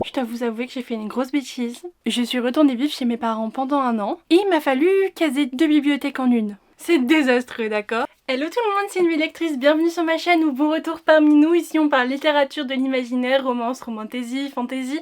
Je dois vous avouer que j'ai fait une grosse bêtise. Je suis retournée vivre chez mes parents pendant 1 an et il m'a fallu caser 2 bibliothèques en une. C'est désastreux, d'accord? Hello tout le monde, c'est une lectrice, bienvenue sur ma chaîne ou bon retour parmi nous. Ici on parle littérature de l'imaginaire, romance, romantasy, fantasy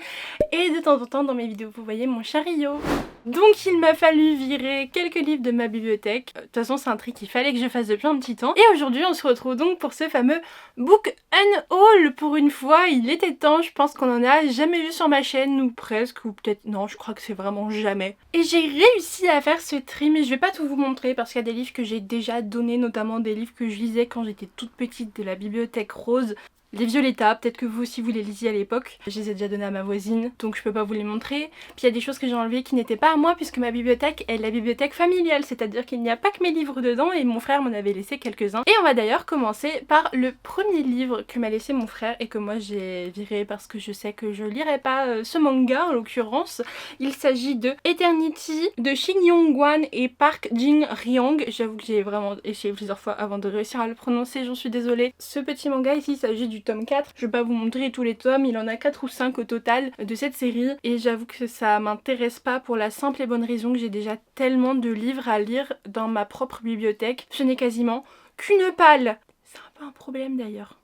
et de temps en temps dans mes vidéos vous voyez mon chariot. Donc il m'a fallu virer quelques livres de ma bibliothèque. De toute façon c'est un tri qu'il fallait que je fasse depuis un petit temps. Et aujourd'hui on se retrouve donc pour ce fameux book unhaul. Pour une fois il était temps, je pense qu'on en a jamais vu sur ma chaîne ou presque, ou peut-être non, je crois que c'est vraiment jamais. Et j'ai réussi à faire ce tri, mais je vais pas tout vous montrer parce qu'il y a des livres que j'ai déjà donnés, notamment des livres que je lisais quand j'étais toute petite de la bibliothèque rose. Les Violetta, peut-être que vous aussi vous les lisiez à l'époque. Je les ai déjà donnés à ma voisine, donc je peux pas vous les montrer. Puis il y a des choses que j'ai enlevées qui n'étaient pas à moi puisque ma bibliothèque est la bibliothèque familiale, c'est-à-dire qu'il n'y a pas que mes livres dedans et mon frère m'en avait laissé quelques-uns. Et on va d'ailleurs commencer par le premier livre que m'a laissé mon frère et que moi j'ai viré parce que je sais que je lirai pas ce manga en l'occurrence. Il s'agit de Eternity de Shin Young-wan et Park Jin-ryong. J'avoue que j'ai vraiment essayé plusieurs fois avant de réussir à le prononcer, j'en suis désolée. Ce petit manga ici, il s'agit du tome 4. Je vais pas vous montrer tous les tomes, il en a 4 ou 5 au total de cette série et j'avoue que ça m'intéresse pas pour la simple et bonne raison que j'ai déjà tellement de livres à lire dans ma propre bibliothèque. Je n'ai quasiment qu'une palle. C'est un peu un problème d'ailleurs.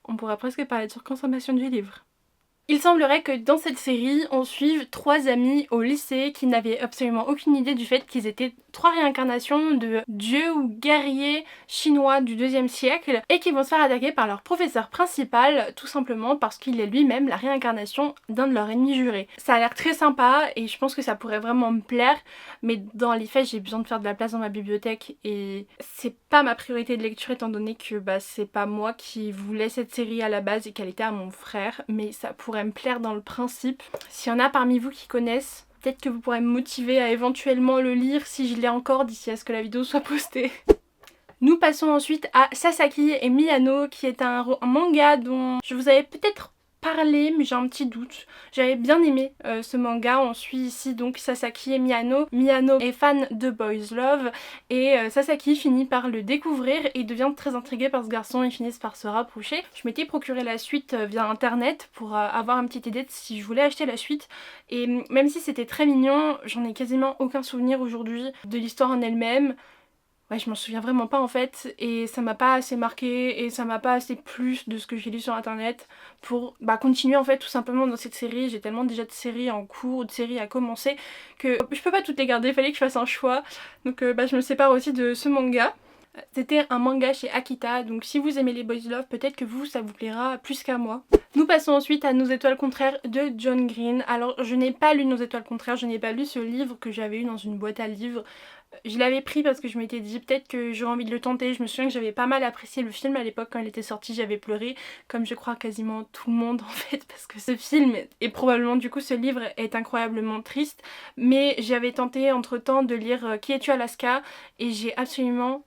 On pourrait presque parler de surconsommation du livre. Il semblerait que dans cette série, on suive 3 amis au lycée qui n'avaient absolument aucune idée du fait qu'ils étaient 3 réincarnations de dieux ou guerriers chinois du 2e siècle et qui vont se faire attaquer par leur professeur principal tout simplement parce qu'il est lui-même la réincarnation d'un de leurs ennemis jurés. Ça a l'air très sympa et je pense que ça pourrait vraiment me plaire, mais dans les faits j'ai besoin de faire de la place dans ma bibliothèque et c'est pas ma priorité de lecture étant donné que c'est pas moi qui voulais cette série à la base et qu'elle était à mon frère, mais ça pourrait me plaire dans le principe. S'il y en a parmi vous qui connaissent, peut-être que vous pourrez me motiver à éventuellement le lire si je l'ai encore d'ici à ce que la vidéo soit postée. Nous passons ensuite à Sasaki et Miyano qui est un manga dont je vous avais peut-être parlé mais j'ai un petit doute. J'avais bien aimé ce manga. On suit ici donc Sasaki et Miyano. Miyano est fan de Boys Love et Sasaki finit par le découvrir et devient très intrigué par ce garçon. Ils finissent par se rapprocher. Je m'étais procuré la suite via internet pour avoir une petite idée de si je voulais acheter la suite et même si c'était très mignon, j'en ai quasiment aucun souvenir aujourd'hui de l'histoire en elle-même. Ouais, je m'en souviens vraiment pas en fait et ça m'a pas assez marqué et ça m'a pas assez plu de ce que j'ai lu sur internet pour continuer en fait tout simplement dans cette série. J'ai tellement déjà de séries en cours, de séries à commencer que je peux pas toutes les garder, il fallait que je fasse un choix. Donc je me sépare aussi de ce manga. C'était un manga chez Akita, donc si vous aimez les boys love, peut-être que vous, ça vous plaira plus qu'à moi. Nous passons ensuite à Nos étoiles contraires de John Green. Alors je n'ai pas lu Nos étoiles contraires, je n'ai pas lu ce livre que j'avais eu dans une boîte à livres. Je l'avais pris parce que je m'étais dit peut-être que j'aurais envie de le tenter. Je me souviens que j'avais pas mal apprécié le film à l'époque quand il était sorti, j'avais pleuré comme je crois quasiment tout le monde en fait parce que ce film et probablement du coup ce livre est incroyablement triste, mais j'avais tenté entre temps de lire Qui es-tu Alaska et j'ai absolument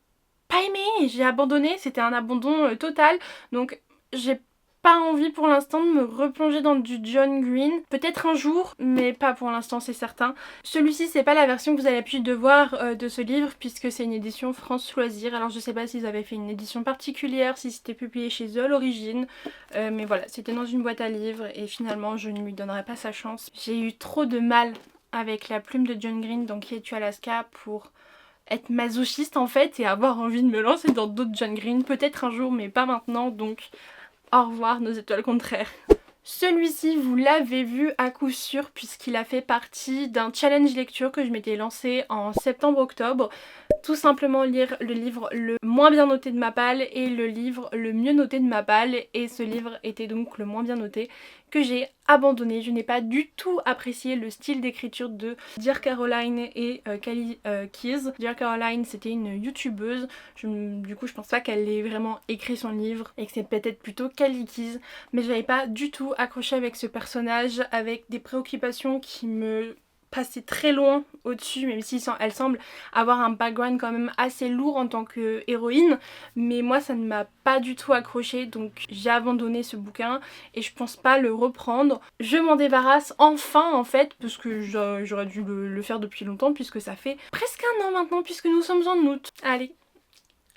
pas aimé, j'ai abandonné, c'était un abandon total, donc j'ai pas envie pour l'instant de me replonger dans du John Green. Peut-être un jour, mais pas pour l'instant c'est certain. Celui-ci c'est pas la version que vous avez l'habitude de voir de ce livre puisque c'est une édition France Loisirs. Alors je sais pas s'ils avaient fait une édition particulière, si c'était publié chez eux à l'origine. Mais voilà, c'était dans une boîte à livres et finalement je ne lui donnerai pas sa chance. J'ai eu trop de mal avec la plume de John Green dans Qui es-tu Alaska pour être masochiste en fait et avoir envie de me lancer dans d'autres John Green, peut-être un jour mais pas maintenant, donc au revoir Nos étoiles contraires. Celui-ci vous l'avez vu à coup sûr puisqu'il a fait partie d'un challenge lecture que je m'étais lancé en septembre-octobre. Tout simplement lire le livre le moins bien noté de ma palle et le livre le mieux noté de ma palle et ce livre était donc le moins bien noté que j'ai abandonné. Je n'ai pas du tout apprécié le style d'écriture de Dear Caroline et Cali Keys. Dear Caroline c'était une youtubeuse, du coup je pense pas qu'elle ait vraiment écrit son livre et que c'est peut-être plutôt Cali Keys, mais j'avais pas du tout accroché avec ce personnage, avec des préoccupations qui me passer très loin au-dessus, même si elle semble avoir un background quand même assez lourd en tant que héroïne, mais moi ça ne m'a pas du tout accroché, donc j'ai abandonné ce bouquin et je pense pas le reprendre. Je m'en débarrasse enfin en fait, parce que j'aurais dû le faire depuis longtemps puisque ça fait presque 1 an maintenant puisque nous sommes en août. Allez,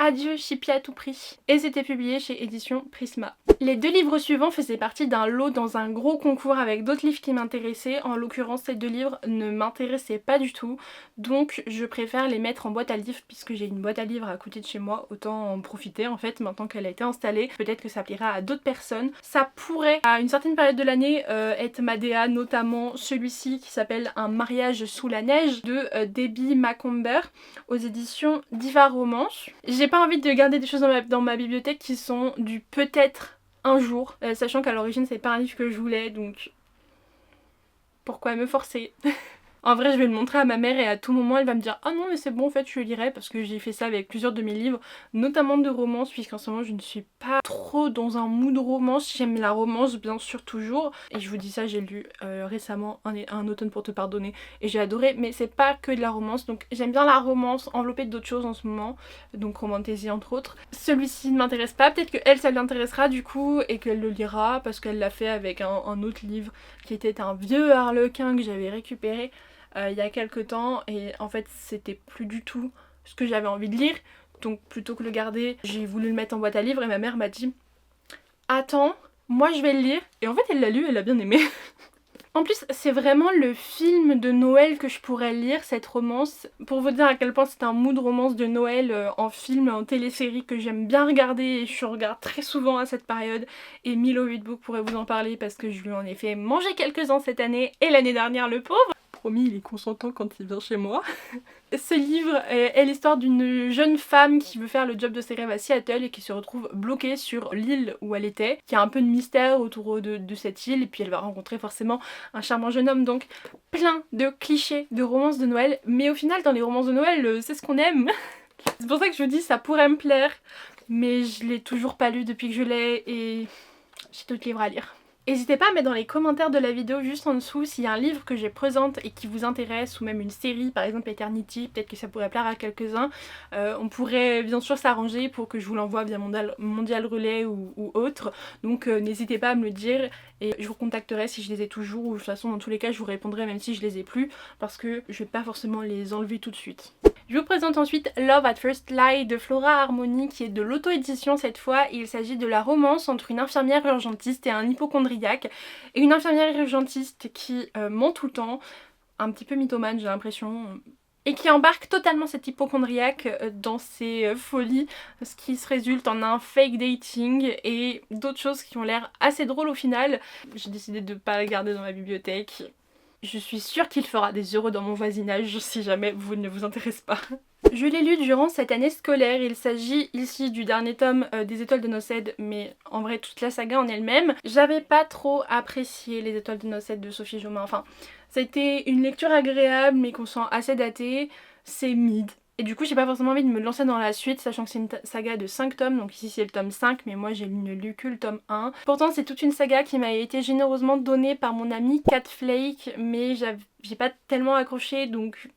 Adieu Chippy à tout prix. Et c'était publié chez Éditions Prisma. Les 2 livres suivants faisaient partie d'un lot dans un gros concours avec d'autres livres qui m'intéressaient. En l'occurrence, ces 2 livres ne m'intéressaient pas du tout. Donc je préfère les mettre en boîte à livres puisque j'ai une boîte à livres à côté de chez moi. Autant en profiter en fait maintenant qu'elle a été installée. Peut-être que ça plaira à d'autres personnes. Ça pourrait à une certaine période de l'année être ma DA, notamment celui-ci qui s'appelle Un mariage sous la neige de Debbie Macomber aux éditions Diva Romance. J'ai pas envie de garder des choses dans ma bibliothèque qui sont du peut-être un jour, sachant qu'à l'origine c'est pas un livre que je voulais, donc pourquoi me forcer? En vrai, je vais le montrer à ma mère et à tout moment elle va me dire ah non mais c'est bon en fait je le lirai, parce que j'ai fait ça avec plusieurs de mes livres, notamment de romance, puisqu'en ce moment je ne suis pas trop dans un mood romance. J'aime la romance bien sûr toujours, et je vous dis ça, j'ai lu récemment un automne pour te pardonner et j'ai adoré, mais c'est pas que de la romance, donc j'aime bien la romance enveloppée d'autres choses en ce moment, donc Romantasy entre autres. Celui-ci ne m'intéresse pas, peut-être que elle ça l'intéressera du coup et qu'elle le lira parce qu'elle l'a fait avec un autre livre qui était un vieux harlequin que j'avais récupéré il y a quelques temps, et en fait c'était plus du tout ce que j'avais envie de lire, donc plutôt que le garder j'ai voulu le mettre en boîte à livres et ma mère m'a dit attends, moi je vais le lire, et en fait elle l'a lu, elle l'a bien aimé. En plus c'est vraiment le film de Noël que je pourrais lire, cette romance, pour vous dire à quel point c'est un mood romance de Noël en film, en télésérie que j'aime bien regarder et je regarde très souvent à cette période, et Milo Whitbook pourrait vous en parler parce que je lui en ai fait manger quelques-uns cette année et l'année dernière, le pauvre. Promis, il est consentant quand il vient chez moi. Ce livre est l'histoire d'une jeune femme qui veut faire le job de ses rêves à Seattle et qui se retrouve bloquée sur l'île où elle était. Il y a un peu de mystère autour de cette île, et puis elle va rencontrer forcément un charmant jeune homme, donc plein de clichés de romances de Noël, mais au final dans les romances de Noël c'est ce qu'on aime. C'est pour ça que je vous dis ça pourrait me plaire, mais je l'ai toujours pas lu depuis que je l'ai et j'ai d'autres livres à lire. N'hésitez pas à mettre dans les commentaires de la vidéo juste en dessous s'il y a un livre que je présente et qui vous intéresse, ou même une série, par exemple Eternity, peut-être que ça pourrait plaire à quelques-uns. On pourrait bien sûr s'arranger pour que je vous l'envoie via Mondial Relais ou autre, donc n'hésitez pas à me le dire et je vous contacterai si je les ai toujours, ou de toute façon dans tous les cas je vous répondrai même si je les ai plus, parce que je vais pas forcément les enlever tout de suite. Je vous présente ensuite Love at First Light de Flora Harmony, qui est de l'auto-édition cette fois. Il s'agit de la romance entre une infirmière urgentiste et un hypocondriaque. Et une infirmière urgentiste qui ment tout le temps, un petit peu mythomane j'ai l'impression, et qui embarque totalement cet hypocondriaque dans ses folies, ce qui se résulte en un fake dating et d'autres choses qui ont l'air assez drôles au final. J'ai décidé de ne pas la garder dans ma bibliothèque. Je suis sûre qu'il fera des heureux dans mon voisinage si jamais vous ne vous intéresse pas. Je l'ai lu durant cette année scolaire. Il s'agit ici du dernier tome des Étoiles de Nocède, mais en vrai toute la saga en elle-même. J'avais pas trop apprécié les Étoiles de Nocède de Sophie Jomain. Enfin, ça a été une lecture agréable mais qu'on sent assez datée. C'est mid. Et du coup j'ai pas forcément envie de me lancer dans la suite, sachant que c'est une saga de 5 tomes, donc ici c'est le tome 5, mais moi j'ai ne lu que le tome 1. Pourtant c'est toute une saga qui m'a été généreusement donnée par mon amie Cat Flake, mais j'ai pas tellement accroché, donc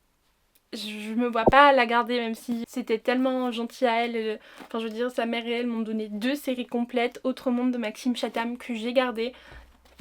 je me vois pas la garder, même si c'était tellement gentil à elle. Enfin je veux dire, sa mère et elle m'ont donné 2 séries complètes, Autre Monde de Maxime Chatham que j'ai gardé,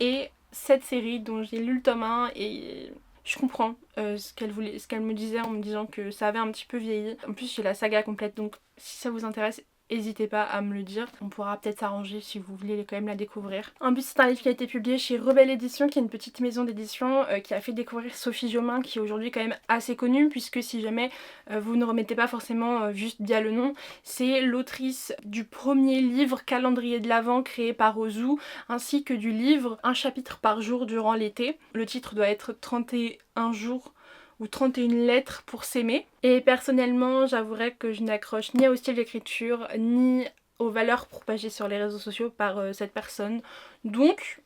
et cette série dont j'ai lu le tome 1, et je comprends ce qu'elle me disait en me disant que ça avait un petit peu vieilli. En plus j'ai la saga complète, donc si ça vous intéresse, n'hésitez pas à me le dire. On pourra peut-être s'arranger si vous voulez quand même la découvrir. En plus c'est un livre qui a été publié chez Rebelle Édition, qui est une petite maison d'édition qui a fait découvrir Sophie Jomain, qui est aujourd'hui quand même assez connue, puisque si jamais vous ne remettez pas forcément juste via le nom, c'est l'autrice du premier livre Calendrier de l'Avent créé par Ozu, ainsi que du livre Un chapitre par jour durant l'été. Le titre doit être 31 jours ou 31 lettres pour s'aimer. Et personnellement, j'avouerais que je n'accroche ni au style d'écriture, ni aux valeurs propagées sur les réseaux sociaux par cette personne. Donc,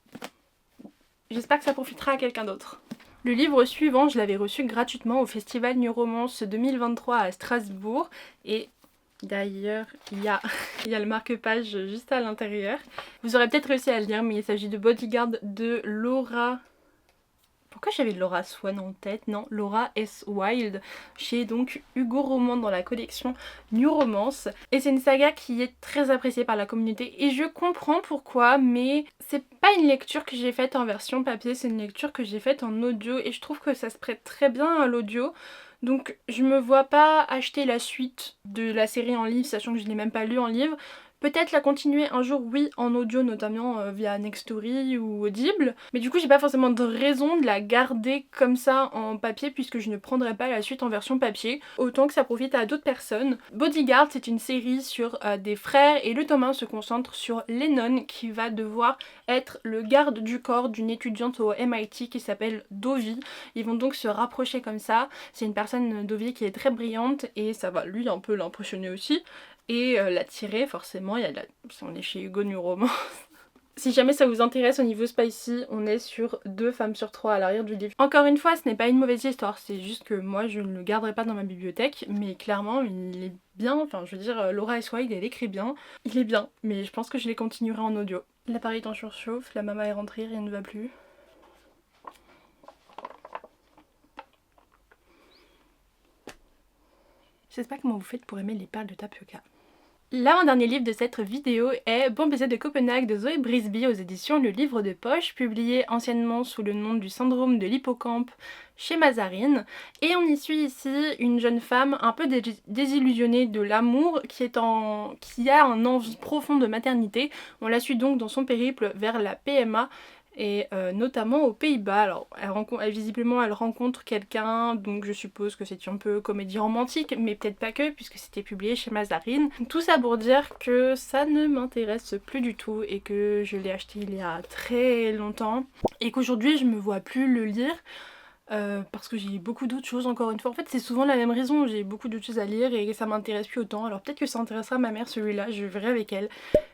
j'espère que ça profitera à quelqu'un d'autre. Le livre suivant, je l'avais reçu gratuitement au Festival New Romance 2023 à Strasbourg. Et d'ailleurs, il y a le marque-page juste à l'intérieur. Vous aurez peut-être réussi à le lire, mais il s'agit de Bodyguard de Laura... Pourquoi j'avais Laura Swan en tête? Non, Laura S. Wilde, chez donc Hugo Roman dans la collection New Romance. Et c'est une saga qui est très appréciée par la communauté et je comprends pourquoi, mais c'est pas une lecture que j'ai faite en version papier, c'est une lecture que j'ai faite en audio et je trouve que ça se prête très bien à l'audio. Donc je me vois pas acheter la suite de la série en livre, sachant que je l'ai même pas lu en livre. Peut-être la continuer un jour, oui, en audio, notamment via Nextory ou Audible. Mais du coup, j'ai pas forcément de raison de la garder comme ça en papier, puisque je ne prendrai pas la suite en version papier. Autant que ça profite à d'autres personnes. Bodyguard, c'est une série sur des frères, et le tome 1 se concentre sur Lennon, qui va devoir être le garde du corps d'une étudiante au MIT qui s'appelle Dovie. Ils vont donc se rapprocher comme ça. C'est une personne, Dovie, qui est très brillante, et ça va lui un peu l'impressionner aussi. Et l'attirer forcément, on est chez Hugo New Romance. Si jamais ça vous intéresse au niveau spicy, on est sur 2 femmes sur 3 à l'arrière du livre. Encore une fois, ce n'est pas une mauvaise histoire, c'est juste que moi je ne le garderai pas dans ma bibliothèque, mais clairement il est bien, enfin je veux dire, Laura S. White elle écrit bien, il est bien, mais je pense que je les continuerai en audio. L'appareil est en surchauffe, la maman est rentrée, rien ne va plus. Je sais pas comment vous faites pour aimer les perles de tapioca. L'avant-dernier livre de cette vidéo est Bon baiser de Copenhague de Zoé Brisby aux éditions Le Livre de Poche, publié anciennement sous le nom du syndrome de l'hippocampe chez Mazarine. Et on y suit ici une jeune femme un peu désillusionnée de l'amour qui a un envie profond de maternité. On la suit donc dans son périple vers la PMA. Et notamment aux Pays-Bas. Alors visiblement elle rencontre quelqu'un, donc je suppose que c'est un peu comédie romantique, mais peut-être pas que, puisque c'était publié chez Mazarine. Tout ça pour dire que ça ne m'intéresse plus du tout et que je l'ai acheté il y a très longtemps et qu'aujourd'hui je me vois plus le lire. Parce que j'ai beaucoup d'autres choses, encore une fois. En fait c'est souvent la même raison, j'ai beaucoup d'autres choses à lire et ça m'intéresse plus autant. Alors peut-être que ça intéressera ma mère celui-là, je verrai avec elle.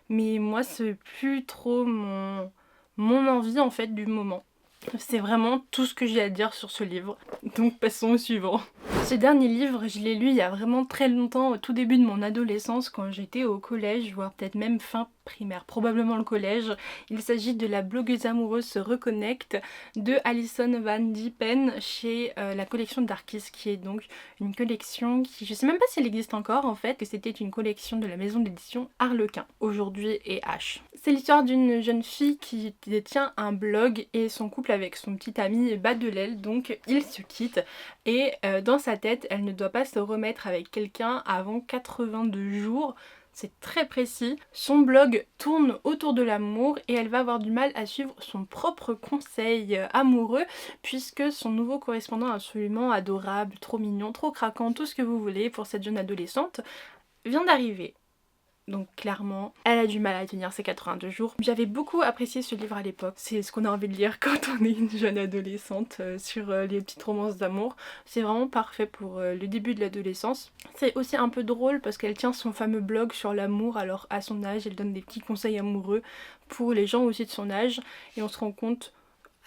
Mais moi c'est plus trop mon envie en fait du moment. C'est vraiment tout ce que j'ai à dire sur ce livre. Donc passons au suivant. Ce dernier livre, je l'ai lu il y a vraiment très longtemps, au tout début de mon adolescence, quand j'étais au collège, voire peut-être même fin primaire, probablement le collège. Il s'agit de La blogueuse amoureuse se reconnecte de Alison Van Diepen chez la collection Darkis, qui est donc une collection qui, je sais même pas si elle existe encore en fait, que c'était une collection de la maison d'édition Harlequin, aujourd'hui et H. C'est l'histoire d'une jeune fille qui détient un blog et son couple avec son petit ami bat de l'aile, donc ils se quittent et dans sa tête elle ne doit pas se remettre avec quelqu'un avant 82 jours. C'est très précis. Son blog tourne autour de l'amour et elle va avoir du mal à suivre son propre conseil amoureux puisque son nouveau correspondant absolument adorable, trop mignon, trop craquant, tout ce que vous voulez pour cette jeune adolescente, vient d'arriver. Donc clairement, elle a du mal à tenir ses 82 jours. J'avais beaucoup apprécié ce livre à l'époque. C'est ce qu'on a envie de lire quand on est une jeune adolescente sur les petites romances d'amour. C'est vraiment parfait pour le début de l'adolescence. C'est aussi un peu drôle parce qu'elle tient son fameux blog sur l'amour. Alors à son âge, elle donne des petits conseils amoureux pour les gens aussi de son âge. Et on se rend compte,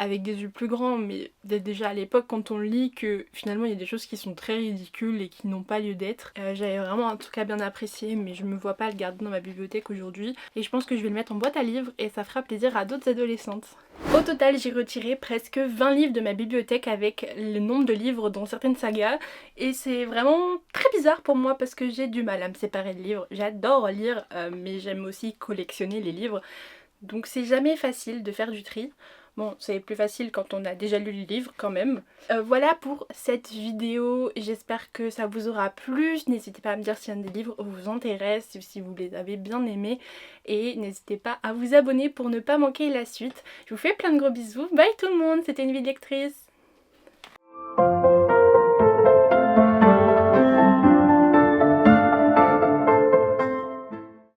avec des yeux plus grands, mais déjà à l'époque quand on lit que finalement il y a des choses qui sont très ridicules et qui n'ont pas lieu d'être. J'avais vraiment en tout cas bien apprécié, mais je me vois pas le garder dans ma bibliothèque aujourd'hui et je pense que je vais le mettre en boîte à livres et ça fera plaisir à d'autres adolescentes. Au total j'ai retiré presque 20 livres de ma bibliothèque avec le nombre de livres dans certaines sagas et c'est vraiment très bizarre pour moi parce que j'ai du mal à me séparer de livres. J'adore lire mais j'aime aussi collectionner les livres, donc c'est jamais facile de faire du tri. Bon, c'est plus facile quand on a déjà lu le livre quand même. Voilà pour cette vidéo, j'espère que ça vous aura plu. N'hésitez pas à me dire si un des livres vous intéresse, si vous les avez bien aimés. Et n'hésitez pas à vous abonner pour ne pas manquer la suite. Je vous fais plein de gros bisous, bye tout le monde, c'était une vie de lectrice.